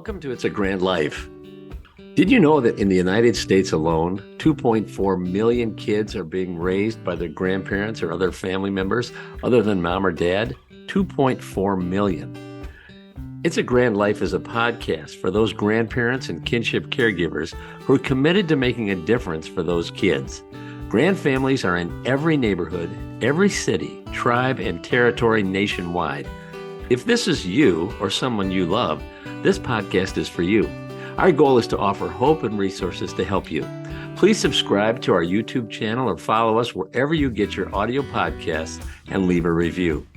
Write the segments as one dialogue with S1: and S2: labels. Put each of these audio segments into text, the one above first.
S1: Welcome to It's a Grand Life. Did you know that in the United States alone, 2.4 million kids are being raised by their grandparents or other family members other than mom or dad? 2.4 million. It's a Grand Life is a podcast for those grandparents and kinship caregivers who are committed to making a difference for those kids. Grand families are in every neighborhood, every city, tribe, and territory nationwide. If this is you or someone you love, this podcast is for you. Our goal is to offer hope and resources to help you. Please subscribe to our YouTube channel or follow us wherever you get your audio podcasts and leave a review.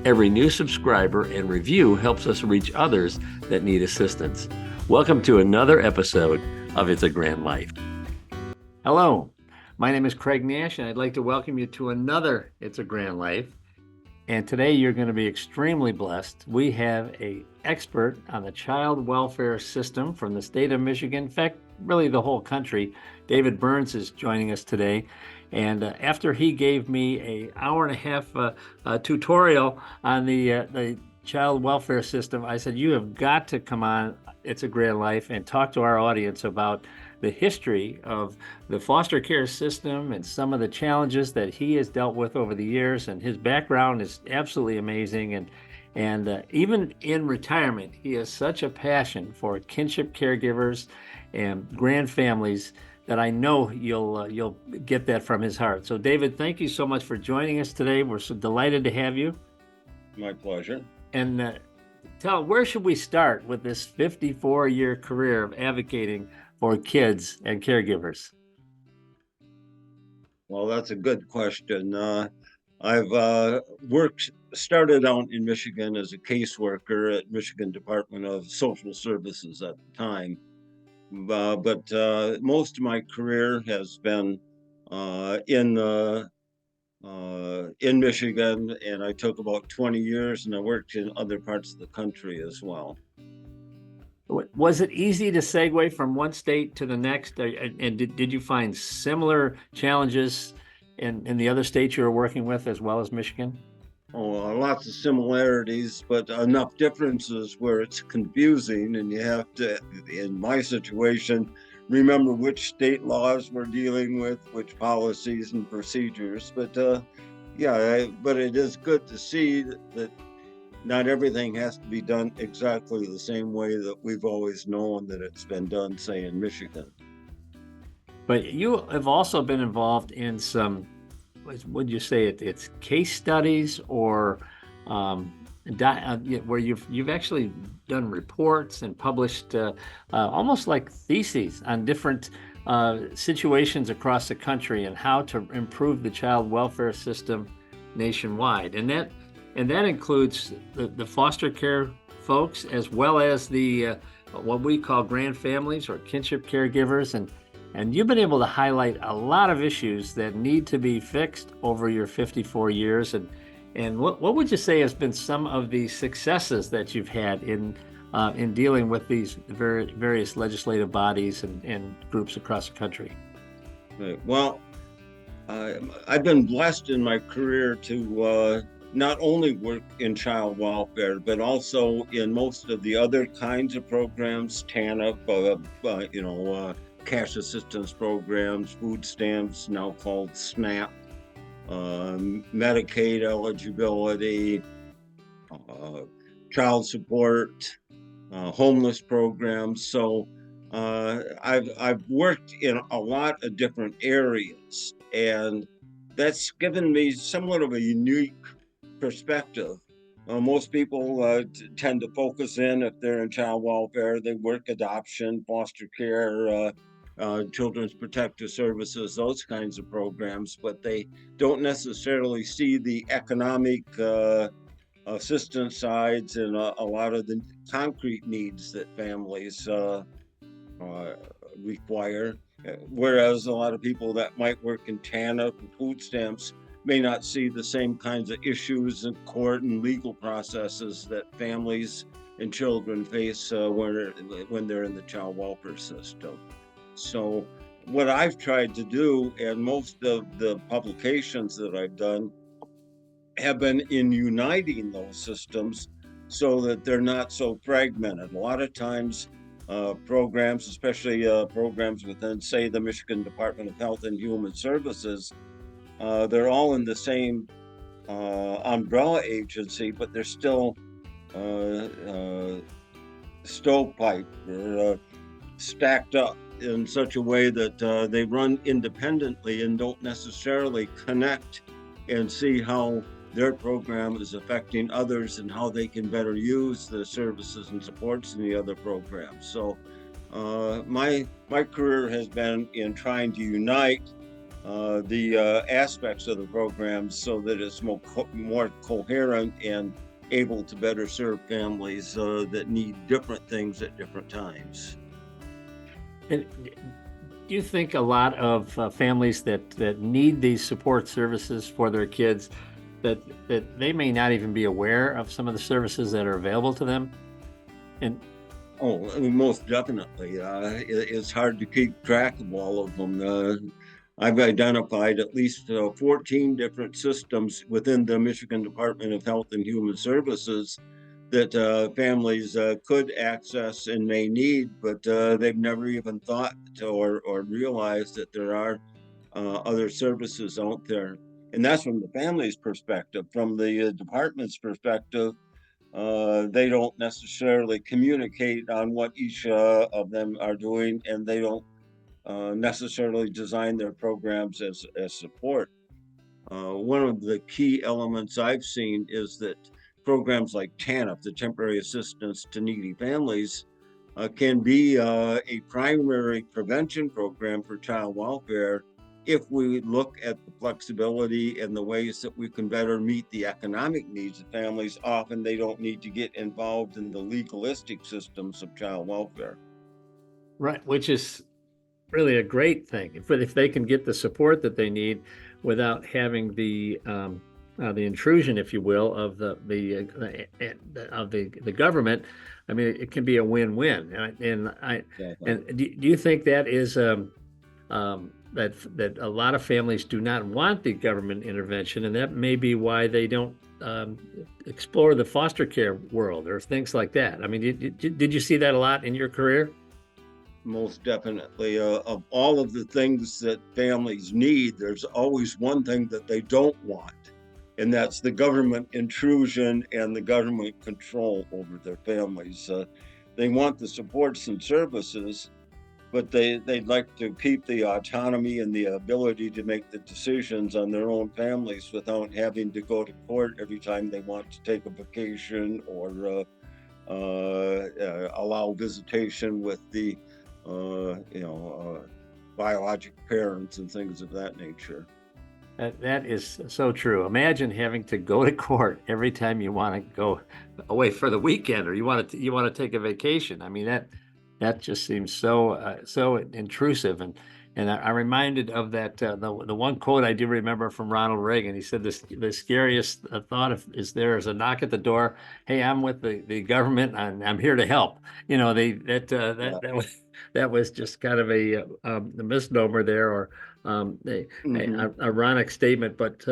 S1: Every new subscriber and review helps us reach others that need assistance. Welcome to another episode of It's a Grand Life. Hello, my name is Craig Nash, and I'd like to welcome you to another It's a Grand Life. And today you're going to be extremely blessed. We have an expert on the child welfare system from the state of Michigan. In fact, really the whole country. David Berns is joining us today. And after he gave me an hour and a half tutorial on the child welfare system, I said, you have got to come on It's a Grand Life and talk to our audience about the history of the foster care system and some of the challenges that he has dealt with over the years. And his background is absolutely amazing. And even in retirement, he has such a passion for kinship caregivers and grand families that I know you'll get that from his heart. So David, thank you so much for joining us today. We're so delighted to have you.
S2: My pleasure.
S1: And where should we start with this 54-year career of advocating for kids and caregivers?
S2: Well, that's a good question. I've started out in Michigan as a caseworker at Michigan Department of Social Services at the time. But most of my career has been in Michigan, and I took about 20 years, and I worked in other parts of the country as well.
S1: Was it easy to segue from one state to the next? And did you find similar challenges in the other states you were working with as well as Michigan?
S2: Oh, lots of similarities, but enough differences where it's confusing, and you have to, in my situation, remember which state laws we're dealing with, which policies and procedures. But but it is good to see that not everything has to be done exactly the same way that we've always known that it's been done, say, in Michigan.
S1: But you have also been involved in some, would you say it's case studies or where you've actually done reports and published almost like theses on different situations across the country and how to improve the child welfare system nationwide. And that includes the foster care folks, as well as the what we call grand families or kinship caregivers. And you've been able to highlight a lot of issues that need to be fixed over your 54 years. And what would you say has been some of the successes that you've had in dealing with these various legislative bodies and groups across the country?
S2: Right. Well, I've been blessed in my career to not only work in child welfare, but also in most of the other kinds of programs, TANF, cash assistance programs, food stamps, now called SNAP, Medicaid eligibility, child support, homeless programs. So I've worked in a lot of different areas, and that's given me somewhat of a unique perspective. Most people tend to focus in, if they're in child welfare, they work adoption, foster care, children's protective services, those kinds of programs, but they don't necessarily see the economic assistance sides and a lot of the concrete needs that families require. Whereas a lot of people that might work in TANF and food stamps may not see the same kinds of issues in court and legal processes that families and children face when they're in the child welfare system. So what I've tried to do, and most of the publications that I've done have been in uniting those systems so that they're not so fragmented. A lot of times programs, especially programs within, say, the Michigan Department of Health and Human Services. They're all in the same umbrella agency, but they're still stovepipe or stacked up in such a way that they run independently and don't necessarily connect and see how their program is affecting others and how they can better use the services and supports in the other programs. So my career has been in trying to unite the aspects of the programs so that it's more coherent and able to better serve families that need different things at different times.
S1: And do you think a lot of families that need these support services for their kids, that they may not even be aware of some of the services that are available to them? And
S2: Oh, I mean, most definitely. It's hard to keep track of all of them. I've identified at least 14 different systems within the Michigan Department of Health and Human Services that families could access and may need, but they've never even thought or realized that there are other services out there. And that's from the family's perspective. From the department's perspective, they don't necessarily communicate on what each of them are doing, and they don't necessarily design their programs as support. One of the key elements I've seen is that programs like TANF, the Temporary Assistance to Needy Families, can be a primary prevention program for child welfare if we look at the flexibility and the ways that we can better meet the economic needs of families. Often they don't need to get involved in the legalistic systems of child welfare.
S1: right, which is really a great thing. If they can get the support that they need without having the intrusion, if you will, of the government, I mean, it can be a win-win. And do you think that is that a lot of families do not want the government intervention, and that may be why they don't explore the foster care world or things like that? I mean, did you see that a lot in your career?
S2: Most definitely. Of all of the things that families need, there's always one thing that they don't want, and that's the government intrusion and the government control over their families. They want the supports and services, but they'd like to keep the autonomy and the ability to make the decisions on their own families without having to go to court every time they want to take a vacation or allow visitation with the biologic parents and things of that nature.
S1: That is so true. Imagine having to go to court every time you want to go away for the weekend or you want to take a vacation. I mean, that just seems so intrusive. And I'm reminded of that the one quote I do remember from Ronald Reagan. He said the scariest thought is there is a knock at the door. Hey, I'm with the government and I'm here to help. You know, that was just kind of a misnomer there, or a ironic statement. But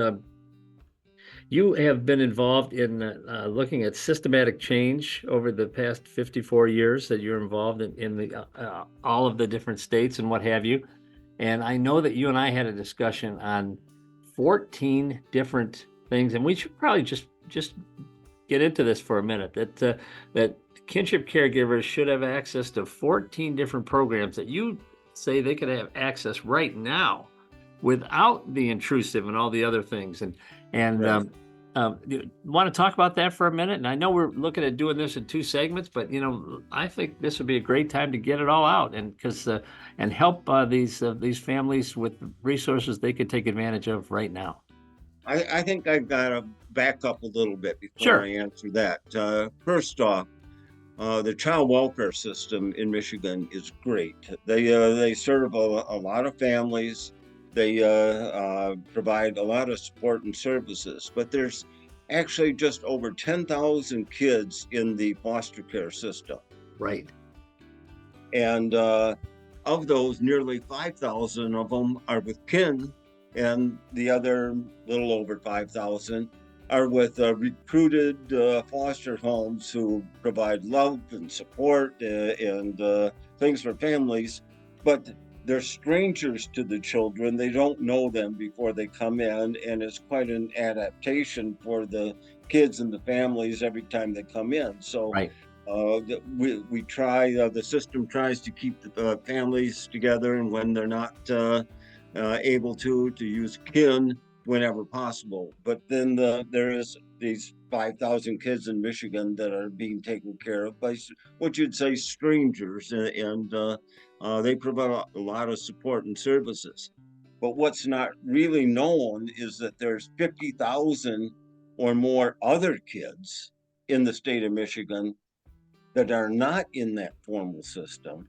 S1: you have been involved in looking at systematic change over the past 54 years that you're involved in the all of the different states and what have you. And I know that you and I had a discussion on 14 different things, and we should probably just get into this for a minute. That Kinship Caregivers should have access to 14 different programs that you say they could have access right now without the intrusive and all the other things. And
S2: Right.
S1: You want to talk about that for a minute? And I know we're looking at doing this in 2 segments, but I think this would be a great time to get it all out and and help these families with resources they could take advantage of right now.
S2: I think I've got to back up a little bit before
S1: Sure.
S2: I answer that. First off, the child welfare system in Michigan is great. They serve a lot of families. They provide a lot of support and services, but there's actually just over 10,000 kids in the foster care system.
S1: Right.
S2: And of those, nearly 5,000 of them are with kin, and the other little over 5,000 are with recruited foster homes who provide love and support and things for families, but they're strangers to the children. They don't know them before they come in, and it's quite an adaptation for the kids and the families every time they come in. So
S1: Right.
S2: we try, the system tries to keep the families together, and when they're not able to use kin whenever possible. But then there is these 5,000 kids in Michigan that are being taken care of by what you'd say strangers, and they provide a lot of support and services. But what's not really known is that there's 50,000 or more other kids in the state of Michigan that are not in that formal system,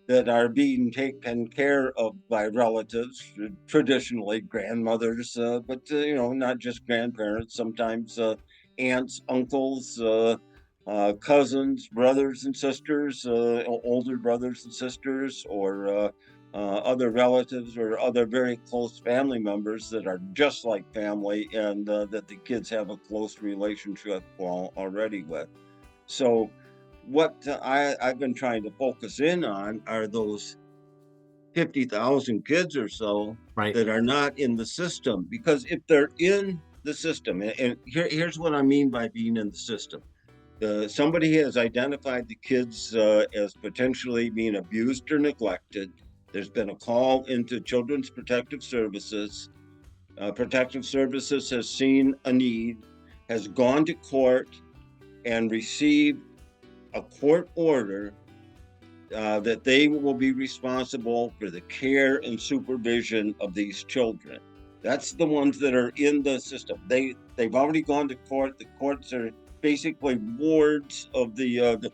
S2: that are being taken care of by relatives, traditionally grandmothers, but not just grandparents. Sometimes aunts, uncles, cousins, brothers and sisters, older brothers and sisters, or other relatives or other very close family members that are just like family, and that the kids have a close relationship already with. So what I've been trying to focus in on are those 50,000 kids or so
S1: Right.
S2: that are not in the system. Because if they're in the system, and here's what I mean by being in the system. Somebody has identified the kids as potentially being abused or neglected. There's been a call into Children's Protective Services. Protective Services has seen a need, has gone to court and received a court order that they will be responsible for the care and supervision of these children. That's the ones that are in the system. They've already gone to court. The courts are basically wards of the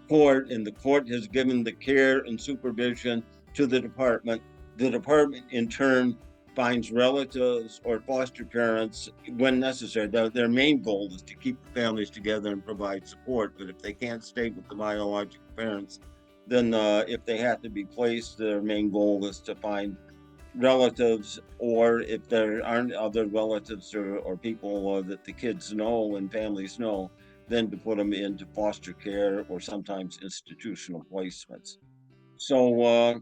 S2: court, and the court has given the care and supervision to the department. The department, in turn, finds relatives or foster parents when necessary. Their main goal is to keep the families together and provide support. But if they can't stay with the biological parents, then if they have to be placed, their main goal is to find relatives, or if there aren't other relatives or people that the kids know and families know, then to put them into foster care or sometimes institutional placements. So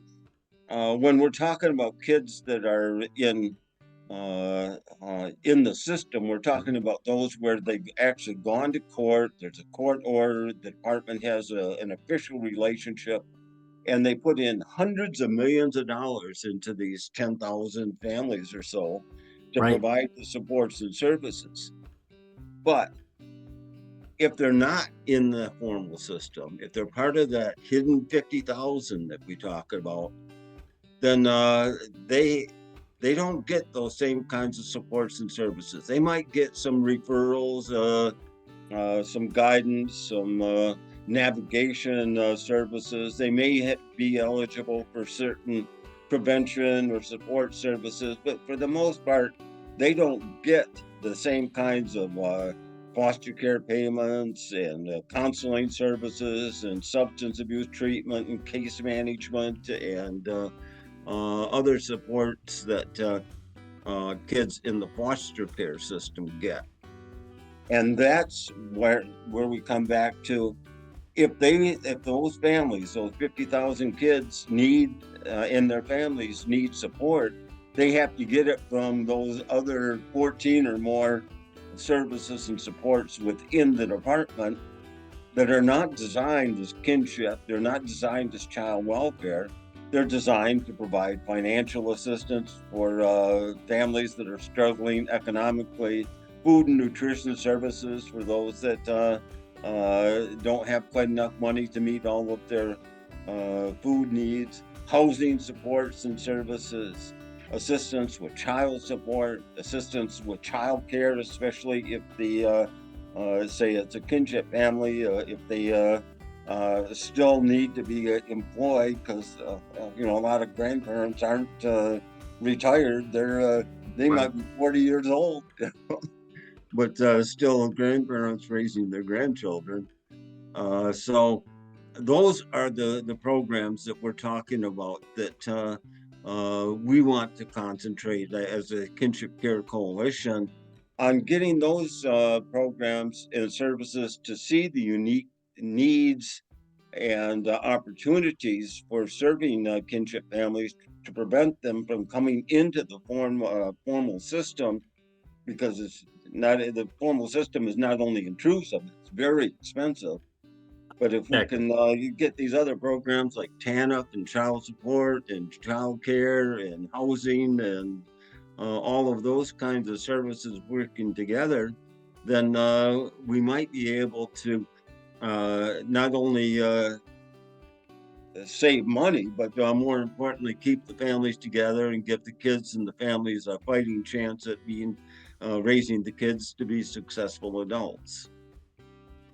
S2: when we're talking about kids that are in the system, we're talking about those where they've actually gone to court. There's a court order. The department has an official relationship, and they put in hundreds of millions of dollars into these 10,000 families or so to
S1: Right.
S2: provide the supports and services. But if they're not in the formal system, if they're part of that hidden 50,000 that we talk about, then they don't get those same kinds of supports and services. They might get some referrals, some guidance, some navigation services. They may be eligible for certain prevention or support services, but for the most part, they don't get the same kinds of foster care payments and counseling services and substance abuse treatment and case management and other supports that kids in the foster care system get. And that's where we come back to, if those families, those 50,000 kids need and their families need support, they have to get it from those other 14 or more services and supports within the department that are not designed as kinship. They're not designed as child welfare. They're designed to provide financial assistance for families that are struggling economically, food and nutrition services for those that don't have quite enough money to meet all of their food needs, housing supports and services, assistance with child support, assistance with child care, especially if the say it's a kinship family, if they still need to be employed, because a lot of grandparents aren't retired. They
S1: Right.
S2: might be 40 years old, but still grandparents raising their grandchildren. So those are the programs that we're talking about that we want to concentrate as a Kinship Care Coalition on getting those programs and services to see the unique needs and opportunities for serving kinship families to prevent them from coming into the formal system, because it's not, the formal system is not only intrusive, it's very expensive. But if we
S1: Exactly.
S2: can you get these other programs like TANF and child support and child care and housing and all of those kinds of services working together, then we might be able to not only save money, but more importantly, keep the families together and give the kids and the families a fighting chance at being raising the kids to be successful adults.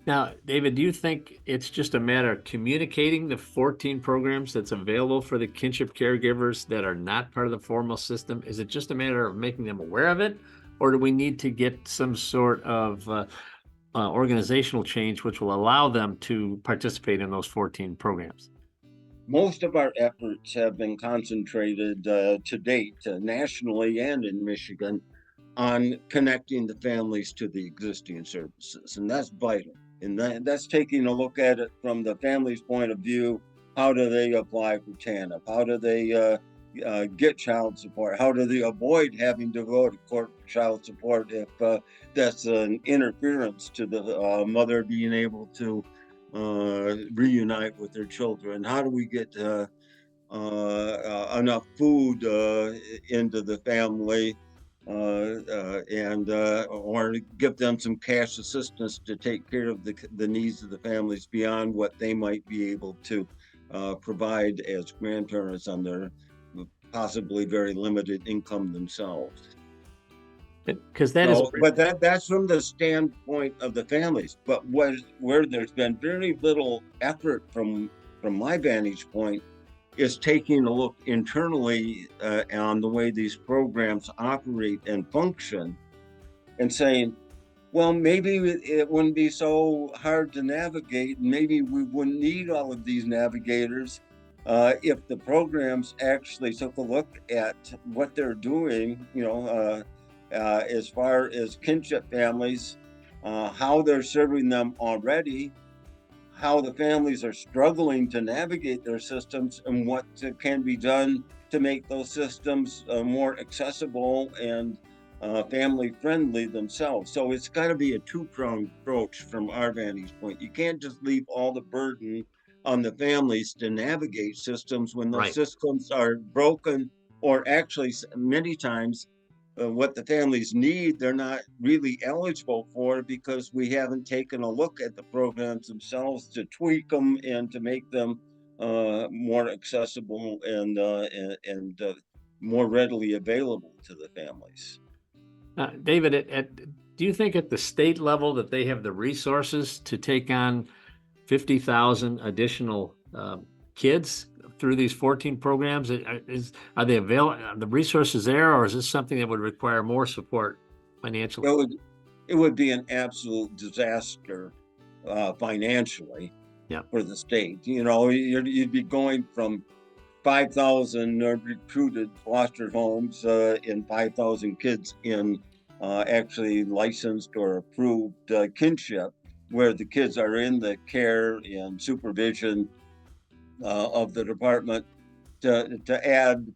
S1: Now, David, do you think it's just a matter of communicating the 14 programs that's available for the kinship caregivers that are not part of the formal system? Is it just a matter of making them aware of it, or do we need to get some sort of organizational change which will allow them to participate in those 14 programs?
S2: Most of our efforts have been concentrated to date, nationally and in Michigan, on connecting the families to the existing services, and that's vital. And that's taking a look at it from the family's point of view. How do they apply for TANF? How do they get child support? How do they avoid having to go to court for child support if that's an interference to the mother being able to reunite with their children? How do we get enough food into the family, and or give them some cash assistance to take care of the needs of the families beyond what they might be able to provide as grandparents on their possibly very limited income themselves.
S1: Because that is,
S2: So, but that's from the standpoint of the families. But where there's been very little effort from my vantage point is taking a look internally on the way these programs operate and function, and saying, well, maybe it wouldn't be so hard to navigate. Maybe we wouldn't need all of these navigators if the programs actually took a look at what they're doing, as far as kinship families, how they're serving them already, how the families are struggling to navigate their systems, and what can be done to make those systems more accessible and family friendly themselves. So it's got to be a two-pronged approach from our vantage point. You can't just leave all the burden on the families to navigate systems when those
S1: right.
S2: systems are broken, or actually many times what the families need, they're not really eligible for, because we haven't taken a look at the programs themselves to tweak them and to make them more accessible and more readily available to the families.
S1: David, do you think at the state level that they have the resources to take on 50,000 additional kids through these 14 programs? Are they available? Are the resources there, or is this something that would require more support financially?
S2: It would be an absolute disaster financially
S1: Yeah.
S2: for the state. You'd be going from 5,000 recruited foster homes and 5,000 kids in actually licensed or approved kinship, where the kids are in the care and supervision of the department, to add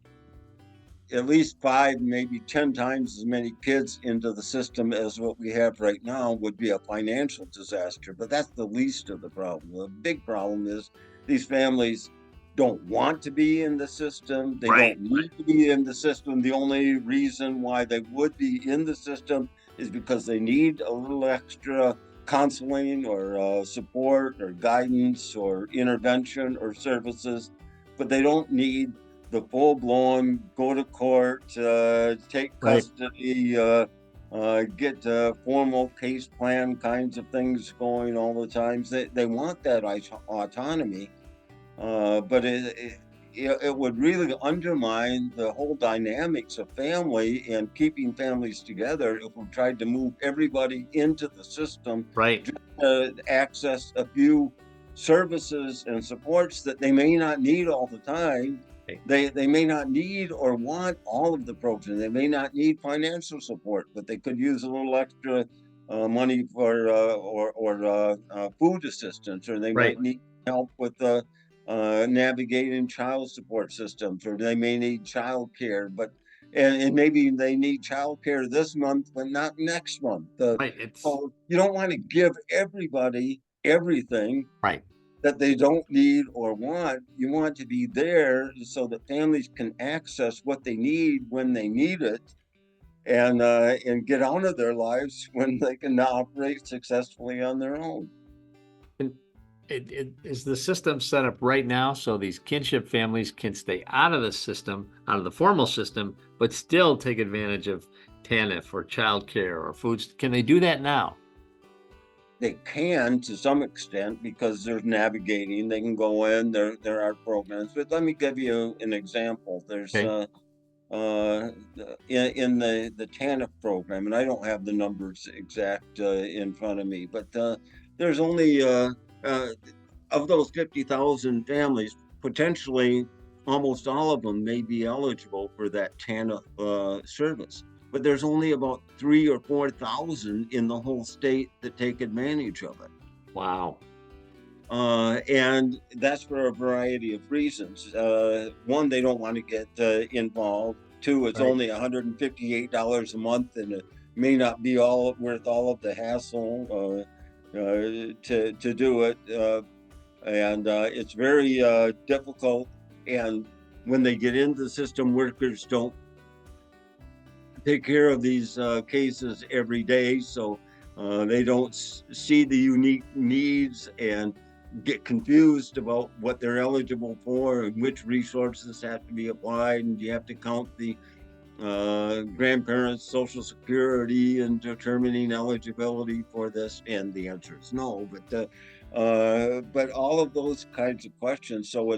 S2: at least 5, maybe 10 times as many kids into the system as what we have right now would be a financial disaster. But that's the least of the problem. The big problem is these families don't want to be in the system. They
S1: Right.
S2: don't need to be in the system. The only reason why they would be in the system is because they need a little extra counseling or support or guidance or intervention or services, but they don't need the full-blown go to court, take
S1: Right.
S2: custody, get formal case plan kinds of things going all the time. They want that autonomy, but it would really undermine the whole dynamics of family and keeping families together if we tried to move everybody into the system
S1: Right.
S2: just to access a few services and supports that they may not need all the time, They may not need or want all of the programs. They may not need financial support, but they could use a little extra money for food assistance, or they
S1: Right.
S2: might need help with navigating child support systems, or they may need child care, and maybe they need child care this month, but not next month.
S1: Right. It's
S2: So you don't want to give everybody everything
S1: right.
S2: that they don't need or want. You want to be there so that families can access what they need when they need it, and get on with their lives when they can operate successfully on their own.
S1: And is the system set up right now so these kinship families can stay out of the system, out of the formal system, but still take advantage of TANF or childcare or foods? Can they do that now?
S2: They can to some extent because there's navigating. They can go in. There are programs, but let me give you an example. There's
S1: Okay.
S2: uh, in the TANF program, and I don't have the numbers exact in front of me, but there's only uh, of those 50,000 families, potentially almost all of them may be eligible for that TANF service. But there's only about 3 or 4,000 in the whole state that take advantage of it.
S1: Wow.
S2: And that's for a variety of reasons. One, they don't want to get involved. Two, it's
S1: Right.
S2: only $158 a month, and it may not be all worth all of the hassle to do it. And it's very difficult. And when they get into the system, workers don't take care of these cases every day, so they don't see the unique needs and get confused about what they're eligible for and which resources have to be applied, and you have to count the grandparents' social security in determining eligibility for this, and the answer is no. But all of those kinds of questions, so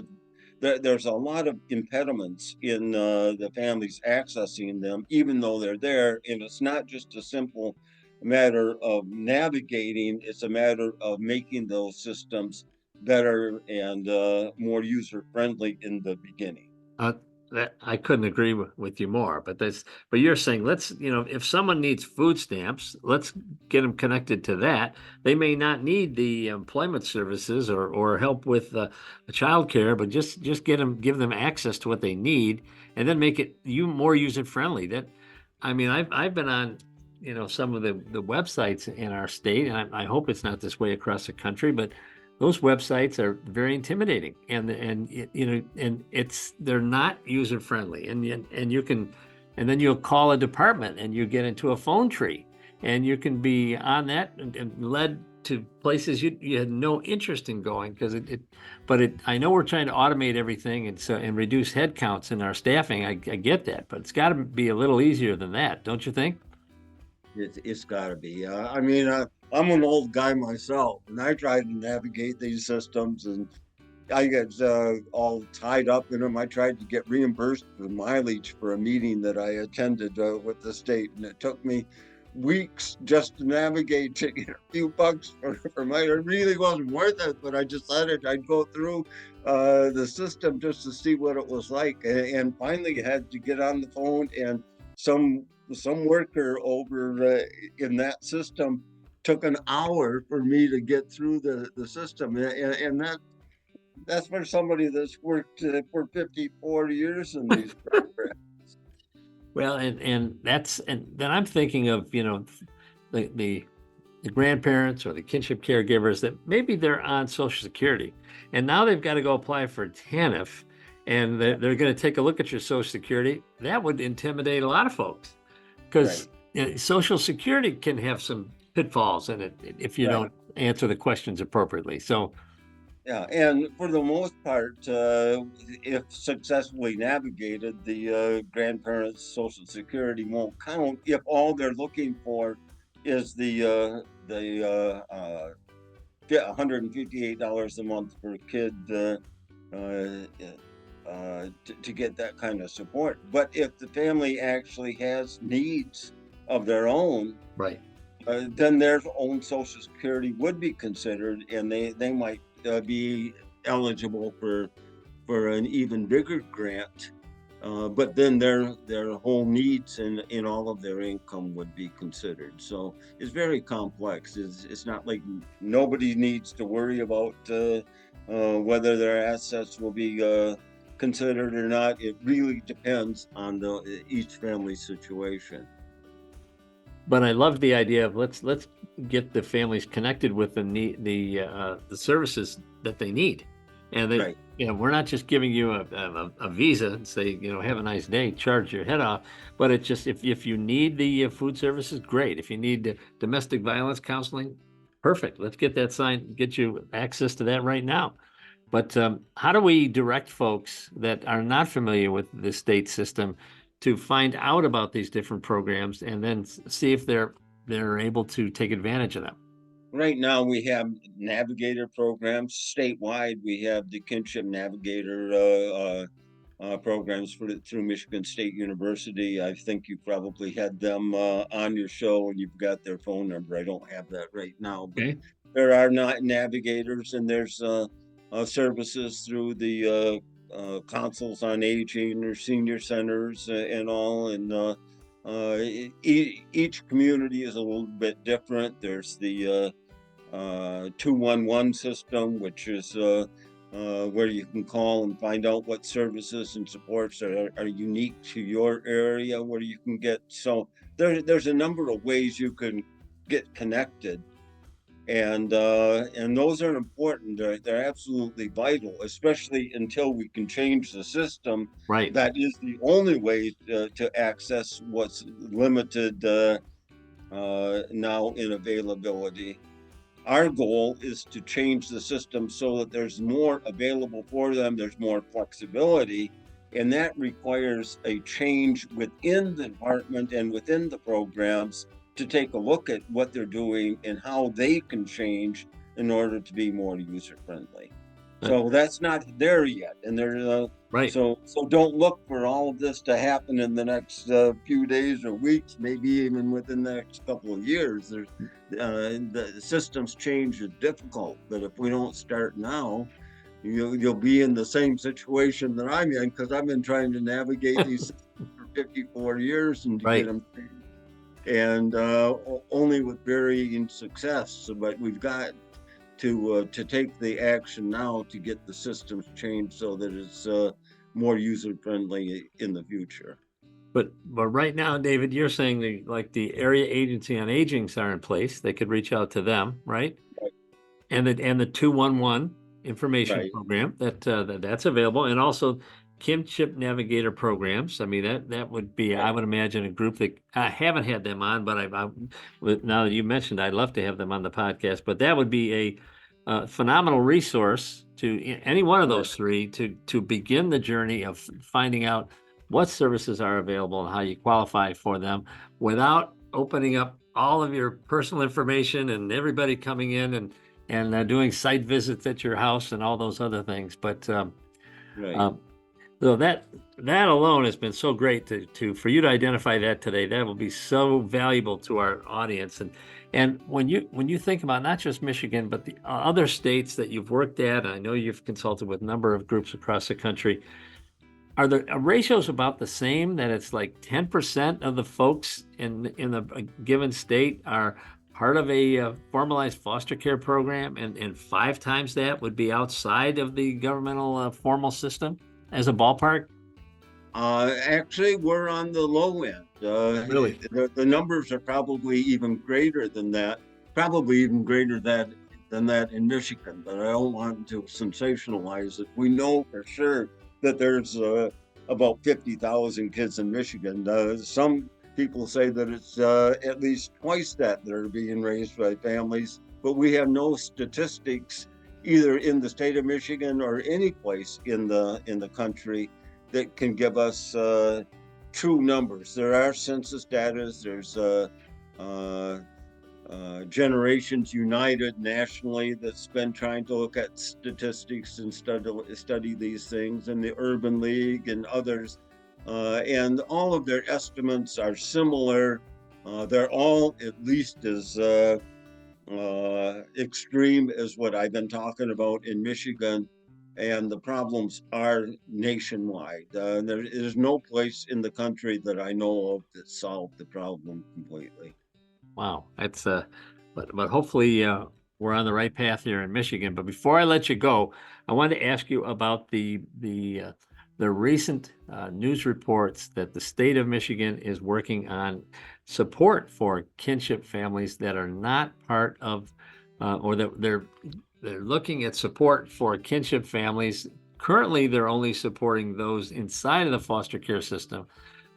S2: there's a lot of impediments in the families accessing them, even though they're there. And it's not just a simple matter of navigating, it's a matter of making those systems better and more user friendly in the beginning.
S1: Uh, that I couldn't agree with you more, but you're saying if someone needs food stamps, let's get them connected to that. They may not need the employment services or help with child care, but just give them access to what they need, and then make it more user friendly. I've been on, some of the websites in our state, and I hope it's not this way across the country, but those websites are very intimidating, and they're not user friendly, and you can, and then you'll call a department and you get into a phone tree, and you can be on that and led to places you had no interest in going, because I know we're trying to automate everything and reduce head counts in our staffing. I get that, but it's got to be a little easier than that, don't you think?
S2: It's got to be. I'm an old guy myself, and I try to navigate these systems, and I get all tied up in them. I tried to get reimbursed for mileage for a meeting that I attended with the state, and it took me weeks just to navigate to get a few bucks for my. It really wasn't worth it, but I decided I'd go through the system just to see what it was like, and finally had to get on the phone, and some worker over in that system took an hour for me to get through the system, and that's for somebody that's worked for 54 years in these programs.
S1: Well, and then I'm thinking of, the grandparents or the kinship caregivers that maybe they're on Social Security, and now they've got to go apply for TANF, and they're going to take a look at your Social Security. That would intimidate a lot of folks, because
S2: Right.
S1: Social Security can have some pitfalls in it if you
S2: Right.
S1: don't answer the questions appropriately. So,
S2: Yeah, and for the most part, if successfully navigated, the grandparents' Social Security won't count if all they're looking for is the $158 a month per kid uh, to get that kind of support. But if the family actually has needs of their own,
S1: right.
S2: then their own Social Security would be considered, and they might be eligible for for an even bigger grant. But then their whole needs and all of their income would be considered. So it's very complex. It's not like nobody needs to worry about whether their assets will be considered or not. It really depends on each family situation.
S1: But I love the idea of let's get the families connected with the services that they need, and that
S2: Right.
S1: we're not just giving you a visa and say have a nice day, charge your head off, but it's just if you need the food services, great. If you need domestic violence counseling, perfect. Let's get that signed, get you access to that right now. But how do we direct folks that are not familiar with the state system to find out about these different programs and then see if they're able to take advantage of them?
S2: Right now, we have navigator programs statewide. We have the Kinship Navigator programs through Michigan State University. I think you probably had them on your show, and you've got their phone number. I don't have that right now, but
S1: Okay.
S2: there are not navigators, and there's services through the councils on aging or senior centers and all. And each community is a little bit different. There's the 211 system, which is where you can call and find out what services and supports are unique to your area, where you can get. So there's a number of ways you can get connected, and those are important. They're absolutely vital, especially until we can change the system.
S1: Right.
S2: That is the only way to access what's limited now in availability. Our goal is to change the system so that there's more available for them, there's more flexibility, and that requires a change within the department and within the programs to take a look at what they're doing and how they can change in order to be more user friendly. So that's not there yet, and
S1: Right.
S2: so don't look for all of this to happen in the next few days or weeks, maybe even within the next couple of years. The systems change is difficult, but if we don't start now, you'll be in the same situation that I'm in, because I've been trying to navigate these systems for 54 years and to
S1: Right.
S2: get them changed, and only with varying success. But we've got to take the action now to get the systems changed so that it's more user friendly in the future.
S1: But right now, David, you're saying the area agency on agings are in place. They could reach out to them, right?
S2: Right.
S1: And the 211 information
S2: Right.
S1: program that's available, and also Kinship Navigator programs. I mean that would be, I
S2: Right.
S1: would imagine, a group that I haven't had them on, but now that you mentioned, I'd love to have them on the podcast. But that would be a phenomenal resource to any one of those three to begin the journey of finding out what services are available and how you qualify for them without opening up all of your personal information and everybody coming in and doing site visits at your house and all those other things. But
S2: Right.
S1: so that alone has been so great to for you to identify that today. That will be so valuable to our audience. And when you think about not just Michigan, but the other states that you've worked at, and I know you've consulted with a number of groups across the country, are the ratios about the same, that it's like 10% of the folks in a given state are part of a formalized foster care program, and 5 times that would be outside of the governmental formal system as a ballpark?
S2: Actually, we're on the low end.
S1: Really?
S2: The numbers are probably even greater than that, probably even greater than that in Michigan, but I don't want to sensationalize it. We know for sure that there's about 50,000 kids in Michigan. Some people say that it's at least twice that are being raised by families, but we have no statistics either in the state of Michigan or any place in the country that can give us true numbers. There are census data. There's Generations United nationally that's been trying to look at statistics and study these things, and the Urban League and others, and all of their estimates are similar. They're all at least as extreme as what I've been talking about in Michigan. and the problems are nationwide. There's no place in the country that I know of that solved the problem completely.
S1: Wow, that's but hopefully we're on the right path here in Michigan. But before I let you go, I wanted to ask you about the recent news reports that the state of Michigan is working on support for kinship families that are not part of, or that they're looking at support for kinship families. Currently, they're only supporting those inside of the foster care system.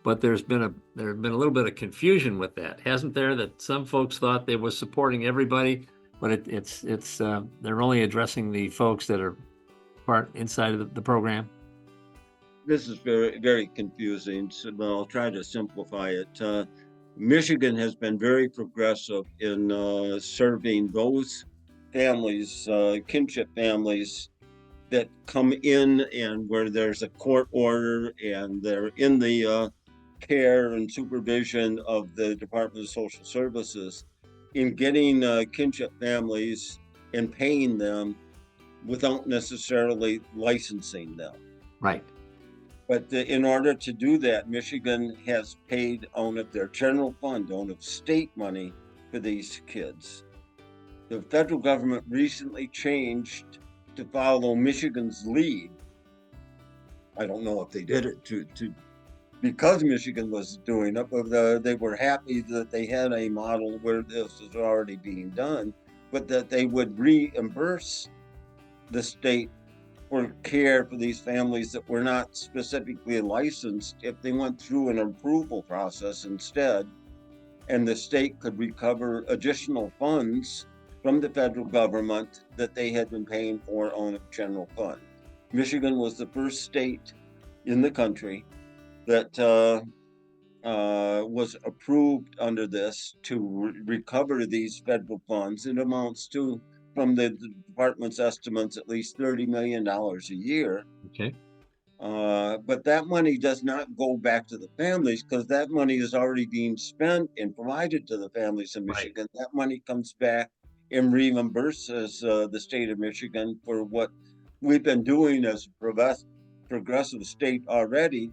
S1: But there's been a little bit of confusion with that, hasn't there? That some folks thought they were supporting everybody, but it's they're only addressing the folks that are part inside of the program.
S2: This is very, very confusing, so I'll try to simplify it. Michigan has been very progressive in serving those families, kinship families, that come in and where there's a court order and they're in the care and supervision of the Department of Social Services, in getting kinship families and paying them without necessarily licensing them.
S1: Right.
S2: But in order to do that, Michigan has paid out of their general fund, out of state money, for these kids. The federal government recently changed to follow Michigan's lead. I don't know if they did it to because Michigan was doing it, but they were happy that they had a model where this was already being done, but that they would reimburse the state for care for these families that were not specifically licensed if they went through an approval process instead, and the state could recover additional funds from the federal government that they had been paying for on a general fund. Michigan was the first state in the country that was approved under this to recover these federal funds. It amounts to, from the department's estimates, at least $30 million a year.
S1: Okay.
S2: But that money does not go back to the families because that money is already being spent and provided to the families in Michigan. Right. That money comes back and reimburses the state of Michigan for what we've been doing as a progressive state already.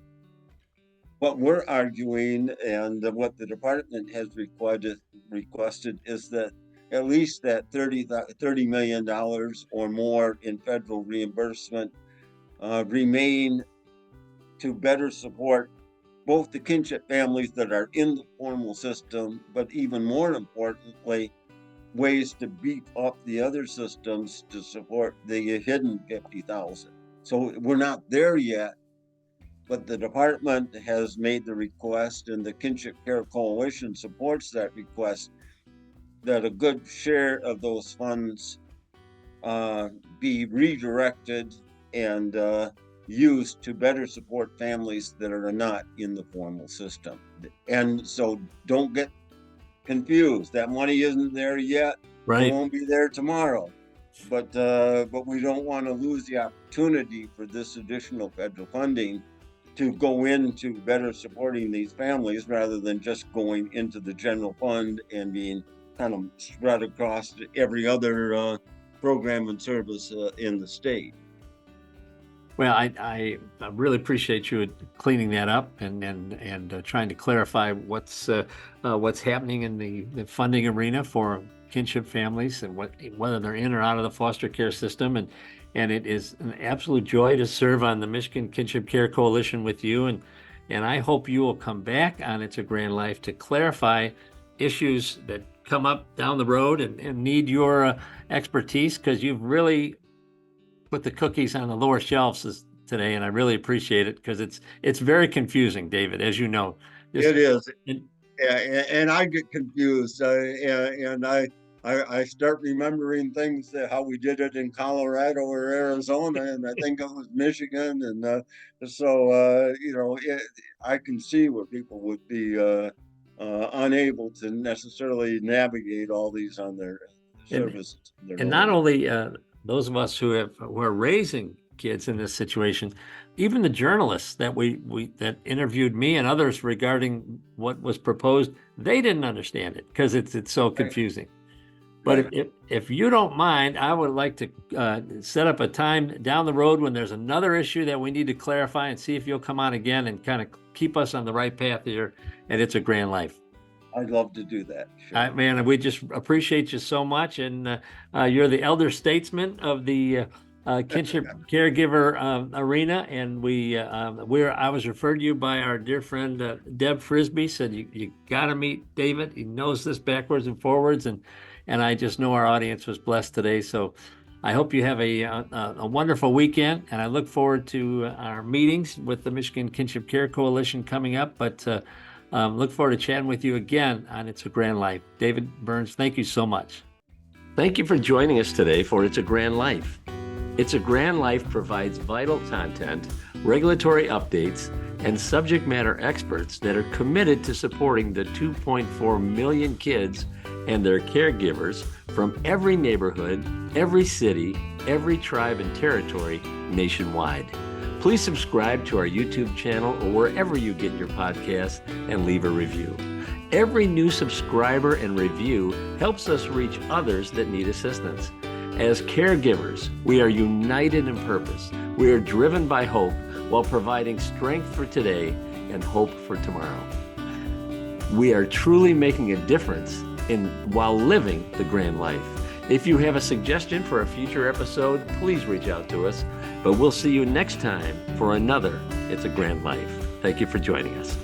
S2: What we're arguing and what the department has requested is that at least that $30 million or more in federal reimbursement remain to better support both the kinship families that are in the formal system, but even more importantly, ways to beef up the other systems to support the hidden 50,000. So we're not there yet, but the department has made the request, and the Kinship Care Coalition supports that request, that a good share of those funds be redirected and used to better support families that are not in the formal system. And so don't get confused. That money isn't there yet.
S1: Right.
S2: It won't be there tomorrow. But we don't want to lose the opportunity for this additional federal funding to go into better supporting these families rather than just going into the general fund and being kind of spread across every other program and service in the state.
S1: Well, I really appreciate you cleaning that up and trying to clarify what's happening in the funding arena for kinship families and whether they're in or out of the foster care system. And it is an absolute joy to serve on the Michigan Kinship Care Coalition with you. And I hope you will come back on It's a Grand Life to clarify issues that come up down the road and need your expertise, because you've really put the cookies on the lower shelves today, and I really appreciate it, because it's very confusing, David, as you know.
S2: It is. And I get confused, and I start remembering things, how we did it in Colorado or Arizona, and I think it was Michigan, and so I can see where people would be unable to necessarily navigate all these on their services.
S1: And not only those of us who are raising kids in this situation, even the journalists that that interviewed me and others regarding what was proposed, they didn't understand it because it's so confusing. But if you don't mind, I would like to set up a time down the road when there's another issue that we need to clarify and see if you'll come on again and kind of keep us on the right path here. And It's a Grand Life.
S2: I'd love to do that. Sure.
S1: Man, we just appreciate you so much. And you're the elder statesman of the Kinship Caregiver arena. And I was referred to you by our dear friend, Deb Frisbee, said you got to meet David. He knows this backwards and forwards. And I just know our audience was blessed today. So I hope you have a wonderful weekend. And I look forward to our meetings with the Michigan Kinship Care Coalition coming up. But look forward to chatting with you again on It's a Grand Life. David Berns, thank you so much. Thank you for joining us today for It's a Grand Life. It's a Grand Life provides vital content, regulatory updates, and subject matter experts that are committed to supporting the 2.4 million kids and their caregivers from every neighborhood, every city, every tribe and territory nationwide. Please subscribe to our YouTube channel or wherever you get your podcasts and leave a review. Every new subscriber and review helps us reach others that need assistance. As caregivers, we are united in purpose. We are driven by hope while providing strength for today and hope for tomorrow. We are truly making a difference while living the grand life. If you have a suggestion for a future episode, please reach out to us. But we'll see you next time for another It's a Grand Life. Thank you for joining us.